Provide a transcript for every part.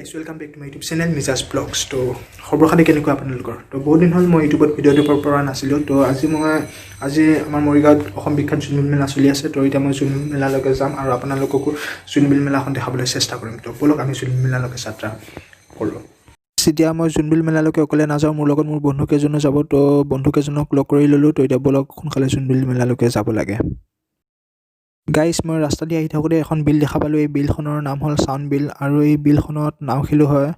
guys, welcome back to my YouTube channel Mizaz Vlogs. তো খবৰ খাতি কেনেকুৱা আপোনালোকৰ? তো বহুত দিন হ'ল মই ইউটিউবত ভিডিঅ' দিব পৰা নাছিলোঁ। তো আজি আমাৰ মৰিগাঁৱত অসম বিখ্যাত জোনবিল মেলা চলি আছে। তো এতিয়া মই জোনবিল মেলালৈকে যাম আৰু আপোনালোককো জোনবিল মেলাখন দেখাবলৈ চেষ্টা কৰিম। তো বলক আমি জোনবিল মেলালৈকে যাত্ৰা কৰোঁ। এতিয়া মই জোনবিল মেলালৈকে অকলে নাযাওঁ, মোৰ লগত মোৰ বন্ধুকেইজনো যাব। তো বন্ধুকেইজনক লগ কৰি ল'লোঁ। তো এতিয়া বলক সোনকালে জোনবিল মেলালৈকে যাব লাগে। গাইজ, মই ৰাস্তা দি আহি থাকোঁতে এখন বিল দেখা পালোঁ। এই বিলখনৰ নাম হ'ল চাউন বিল আৰু এই বিলখনত নাও খেলো হয়।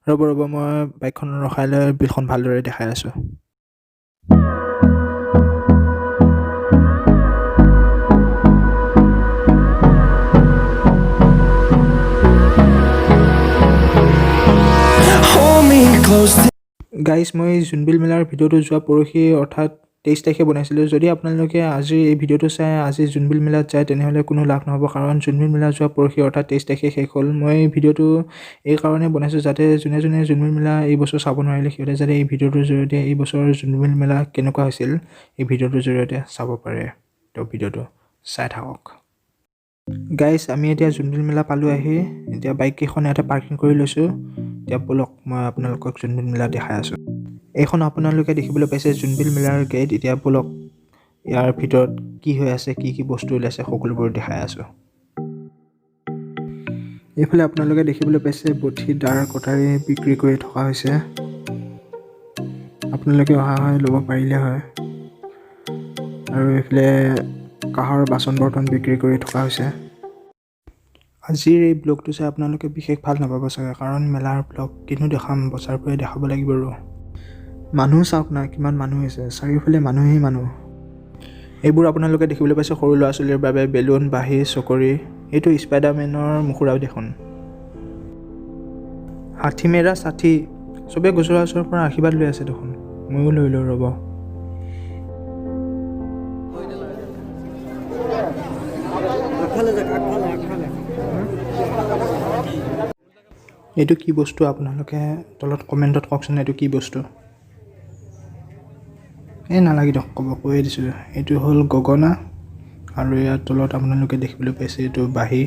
ৰ'ব মই বাইকখন ৰখাই লৈ বিলখন ভালদৰে দেখাই আছোঁ। গাইজ, মই জোনবিল মেলাৰ ভিডিঅ'টো যোৱা পৰহি অৰ্থাৎ 23 তাৰিখে বনাইছিলোঁ। যদি আপোনালোকে আজি এই ভিডিঅ'টো চাই আজি জোনবিল মেলাত যায় তেনেহ'লে কোনো লাভ নহ'ব, কাৰণ জোনবিল মেলা যোৱা পৰহি অৰ্থাৎ 23 তাৰিখে শেষ হ'ল। মই ভিডিঅ'টো এই কাৰণে বনাইছোঁ যাতে যোনে জোনবিল মেলা এই বছৰ চাব নোৱাৰিলে সিহঁতে যাতে এই ভিডিঅ'টোৰ জৰিয়তে এই বছৰ জোনবিল মেলা কেনেকুৱা হৈছিল এই ভিডিঅ'টোৰ জৰিয়তে চাব পাৰে। তো ভিডিঅ'টো চাই থাকক। গাইজ, আমি এতিয়া জোনবিল মেলা পালোঁ আহি। এতিয়া বাইককেইখন ইয়াতে পাৰ্কিং কৰি লৈছোঁ। এতিয়া বলক মই আপোনালোকক জোনবিল মেলা দেখাই আছোঁ। এইখন আপোনালোকে দেখিবলৈ পাইছে জোনবিল মেলাৰ গেট। এতিয়া বলক ইয়াৰ ভিতৰত কি হৈ আছে, কি কি বস্তু ওলাইছে সকলোবোৰ দেখাই আছোঁ। এইফালে আপোনালোকে দেখিবলৈ পাইছে বঠি, দাৰ, কটাৰী বিক্ৰী কৰি থকা হৈছে। আপোনালোকে অহা হয় ল'ব পাৰিলে হয়। আৰু এইফালে কাঁহৰ বাচন বৰ্তন বিক্ৰী কৰি থকা হৈছে। আজিৰ এই ব্লগটো চাই আপোনালোকে বিশেষ ভাল নাপাব চাগে, কাৰণ মেলাৰ ব্লগ কিনো দেখাম, বজাৰ পৰাই দেখাব লাগিব। আৰু মানুহ চাওক না, কিমান মানুহ হৈছে, চাৰিওফালে মানুহেই মানুহ। এইবোৰ আপোনালোকে দেখিবলৈ পাইছে সৰু ল'ৰা ছোৱালীৰ বাবে বেলুন, বাঁহী, চকৰি। এইটো স্পাইডাৰমেনৰ মুখুৰাও দেখোন। হাঠি মেৰা ষাঠি, চবেই গুজৰাটৰ ওচৰৰ পৰা আশীৰ্বাদ লৈ আছে দেখোন। ময়ো লৈ লওঁ ৰ'ব। এইটো কি বস্তু আপোনালোকে তলত কমেণ্টত কওকচোন, এইটো কি বস্তু? নালাগে দিয়ক, কৈয়ে দিছোঁ। এইটো হ'ল গগনা আৰু ইয়াৰ তলত আপোনালোকে দেখিবলৈ পাইছে এইটো বাঁহী।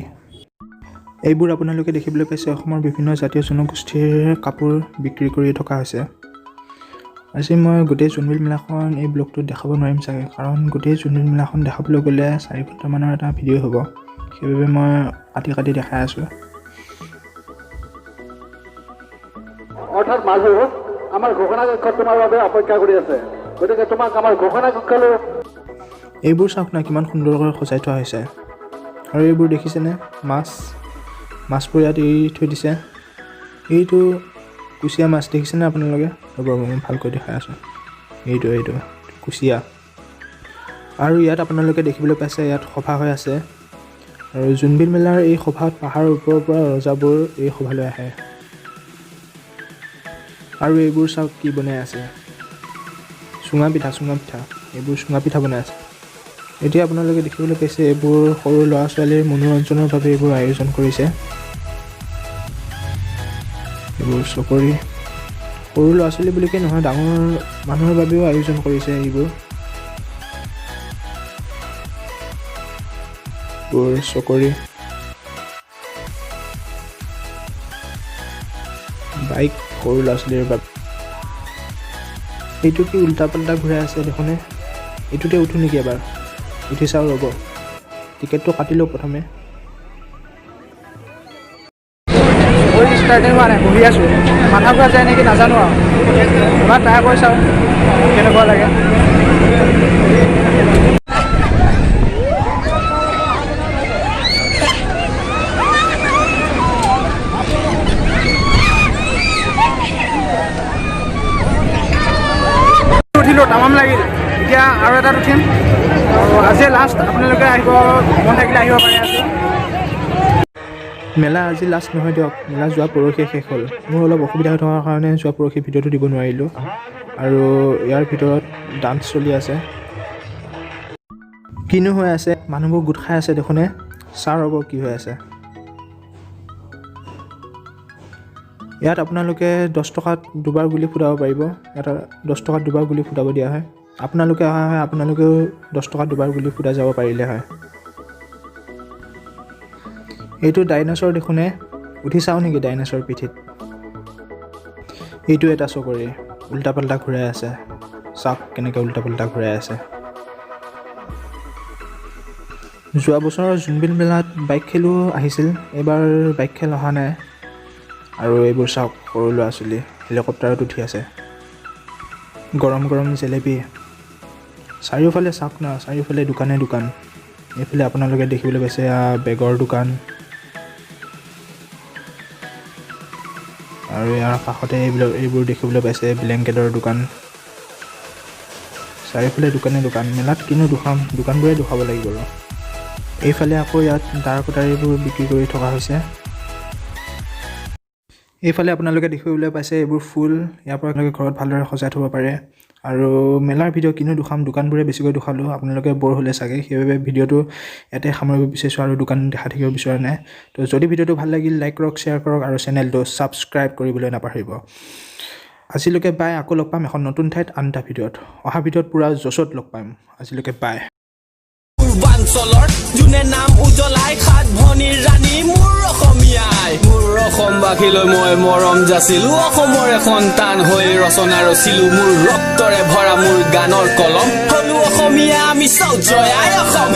এইবোৰ আপোনালোকে দেখিবলৈ পাইছে অসমৰ বিভিন্ন জাতীয় জনগোষ্ঠীৰ কাপোৰ বিক্ৰী কৰি থকা হৈছে। আজি মই গোটেই জোনবিল মেলাখন এই ব্লগটোত দেখাব নোৱাৰিম চাগে, কাৰণ গোটেই জোনবিল মেলাখন দেখাবলৈ গ'লে 4 ঘণ্টামানৰ এটা ভিডিঅ' হ'ব। সেইবাবে মই কাটি দেখাই আছোঁ। অৰ্থাৎ মানুহ আমাৰ ঘোষণা কক্ষ তোমাৰ বাবে অপেক্ষা কৰি আছে, গতিকে তোমাক আমাৰ ঘোষণা কক্ষলৈ। এইবোৰ চাওক না, কিমান সুন্দৰকৈ সজাই থোৱা হৈছে। আৰু এইবোৰ দেখিছেনে, মাছবোৰ ইয়াত এৰি থৈ দিছে। এইটো কুচিয়া মাছ দেখিছেনে আপোনালোকে? ৰ'ব মই ভালকৈ দেখাই আছোঁ। এইটো কুচিয়া। আৰু ইয়াত আপোনালোকে দেখিবলৈ পাইছে ইয়াত সভা হৈ আছে। আৰু জোনবিল মেলাৰ এই সভাত পাহাৰৰ ওপৰৰ পৰা ৰজাবোৰ এই সভালৈ আহে। আৰু এইবোৰ চাওক কি বনাই আছে, চুঙা পিঠা। এইবোৰ চুঙা পিঠা বনাই আছে। এতিয়া আপোনালোকে দেখিবলৈ পাইছে এইবোৰ সৰু ল'ৰা ছোৱালীৰ মনোৰঞ্জনৰ বাবে এইবোৰ আয়োজন কৰিছে। এইবোৰ চকৰি, সৰু ল'ৰা ছোৱালী বুলিকে নহয়, ডাঙৰ মানুহৰ বাবেও আয়োজন কৰিছে। এইবোৰ চকৰি, বাইক সৰু ল'ৰা ছোৱালীৰ বাবে। এইটো কি উল্টা পাল্টা ঘূৰাই আছে দেখোনে? এইটোতে উঠো নেকি এবাৰ? উঠি চাওঁ ৰ'ব, টিকেটটো কাটি লওঁ প্ৰথমে। ষ্টাৰ্টিং হোৱা নাই, বহি আছোঁ। মাথা ঘূৰা যায় নেকি নাজানো আৰু, এবাৰ ট্ৰাই কৰি চাওঁ কেনেকুৱা লাগে। উঠিলোঁ, তামাম লাগিল। এতিয়া আৰু এটাত উঠিম। আজি লাষ্ট, আপোনালোকে আহিব মন থাকিলে আহিব পাৰে। আজি মেলা আজি লাষ্ট নহয় দিয়ক, মেলা যোৱা পৰহি শেষ হ'ল। মোৰ অলপ অসুবিধা হৈ থকাৰ কাৰণে যোৱা পৰহি ভিডিঅ'টো দিব নোৱাৰিলোঁ। আৰু ইয়াৰ ভিতৰত ডান্স চলি আছে। কিনো হৈ আছে, মানুহবোৰ গোট খাই আছে দেখোনে। চাওঁ ৰ'ব কি হৈ আছে। ইয়াত আপোনালোকে 10 টকাত দুবাৰ গুলি ফুটাব পাৰিব। ইয়াত 10 টকাত দুবাৰ গুলি ফুটাব দিয়া হয়। আপোনালোকে অহা হয়, আপোনালোকেও 10 টকাত দুবাৰ গুলি ফুটাই যাব পাৰিলে হয়। এইটো ডাইনছৰ দেখোনে, উঠি চাওঁ নেকি ডাইনছৰ পিঠিত? এইটো এটা চকৰি উল্টা পাল্টা ঘূৰাই আছে, চাওক কেনেকৈ উল্টা পাল্টা ঘূৰাই আছে। যোৱা বছৰৰ জোনবিল মেলাত বাইক খেলো আহিছিল, এইবাৰ বাইক খেল অহা নাই। আৰু এইবোৰ চাওক সৰু ল'ৰা ছোৱালী হেলিকপ্টাৰত উঠি আছে। গৰম গৰম জেলেপি, চাৰিওফালে চাওক না, চাৰিওফালে দোকানে দোকান। এইফালে আপোনালোকে দেখিবলৈ পাইছে বেগৰ দোকান, আৰু ইয়াৰ কাষতে এইবোৰ দেখিবলৈ পাইছে ব্লেংকেটৰ দোকান। চাৰিওফালে দোকানে দোকান, মেলাত কিনো দুখাম, দোকানবোৰে দুখাব লাগিব আৰু। এইফালে আকৌ ইয়াত দাৰ কটাৰীবোৰ বিক্ৰী কৰি থকা হৈছে। এইফালে আপোনালোকে দেখিবলৈ পাইছে এইবোৰ ফুল, ইয়াৰ পৰা আপোনালোকে ঘৰত ভালদৰে সজাই থ'ব পাৰে। আৰু মেলাৰ ভিডিঅ' কিনো দুখাম, দোকানবোৰে বেছিকৈ দুখালোঁ, আপোনালোকে বৰ হ'লে চাগে, সেইবাবে ভিডিঅ'টো ইয়াতে সামৰিব বিচাৰিছোঁ আৰু দোকান দেখা থাকিব বিচৰা নাই। তো যদি ভিডিঅ'টো ভাল লাগিল লাইক কৰক, শ্বেয়াৰ কৰক আৰু চেনেলটো ছাবস্ক্ৰাইব কৰিবলৈ নাপাহৰিব। আজিলৈকে বাই, আকৌ লগ পাম এখন নতুন ঠাইত আন এটা ভিডিঅ'ত। অহা ভিডিঅ'ত পূৰা জছত লগ পাম। আজিলৈকে বাই। পূৰ্বাঞ্চলৰ যোনে নাম উজ্বলাই, সাত ভনীৰ ৰাণী মোৰ অসমীয়াই। মোৰ অসমবাসীলৈ মই মৰম যাচিলো, অসমৰে সন্তান হৈ ৰচনা ৰচিলো। মোৰ ৰক্তৰে ভৰা মোৰ গানৰ কলম, হলো অসমীয়া আমি চৌ জয় আই অসম।